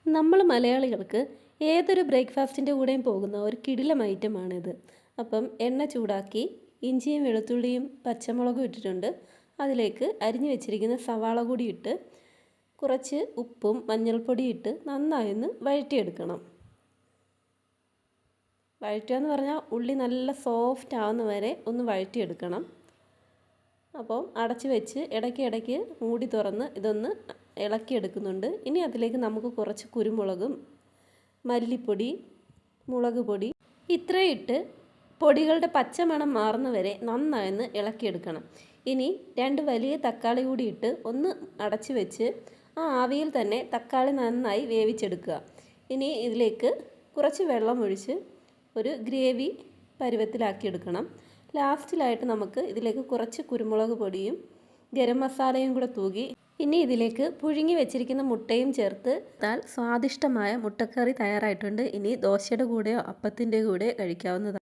നമ്മൾ മലയാളികൾക്ക് ഏതൊരു ബ്രേക്ക്ഫാസ്റ്റിൻ്റെ കൂടെയും പോകുന്ന ഒരു കിടിലം ഐറ്റമാണിത്. അപ്പം എണ്ണ ചൂടാക്കി ഇഞ്ചിയും വെളുത്തുള്ളിയും പച്ചമുളകും ഇട്ടിട്ടുണ്ട്. അതിലേക്ക് അരിഞ്ഞു വെച്ചിരിക്കുന്ന സവാള കൂടി ഇട്ട് കുറച്ച് ഉപ്പും മഞ്ഞൾപ്പൊടിയും ഇട്ട് നന്നായൊന്ന് വഴറ്റിയെടുക്കണം. വഴറ്റുക എന്ന് പറഞ്ഞാൽ ഉള്ളി നല്ല സോഫ്റ്റ് ആവുന്ന വരെ ഒന്ന് വഴറ്റിയെടുക്കണം. അപ്പം അടച്ച് വെച്ച് ഇടയ്ക്ക് മൂടി തുറന്ന് ഇതൊന്ന് ഇളക്കിയെടുക്കുന്നുണ്ട്. ഇനി അതിലേക്ക് നമുക്ക് കുറച്ച് കുരുമുളകും മല്ലിപ്പൊടി, മുളക് പൊടി ഇത്രയും ഇട്ട് പൊടികളുടെ പച്ചമണം മാറുന്നവരെ നന്നായൊന്ന് ഇളക്കിയെടുക്കണം. ഇനി 2 വലിയ തക്കാളി കൂടി ഇട്ട് ഒന്ന് അടച്ച് വെച്ച് ആ ആവിയിൽ തന്നെ തക്കാളി നന്നായി വേവിച്ചെടുക്കുക. ഇനി ഇതിലേക്ക് കുറച്ച് വെള്ളം ഒഴിച്ച് ഒരു ഗ്രേവി പരുവത്തിലാക്കിയെടുക്കണം. ലാസ്റ്റിലായിട്ട് നമുക്ക് ഇതിലേക്ക് കുറച്ച് കുരുമുളക് പൊടിയും ഗരം മസാലയും കൂടെ തൂകി ഇനി ഇതിലേക്ക് പുഴുങ്ങി വെച്ചിരിക്കുന്ന മുട്ടയും ചേർത്ത് സ്വാദിഷ്ടമായ മുട്ടക്കറി തയ്യാറായിട്ടുണ്ട്. ഇനി ദോശയുടെ കൂടെയോ അപ്പത്തിൻ്റെ കൂടെ കഴിക്കാവുന്നതാണ്.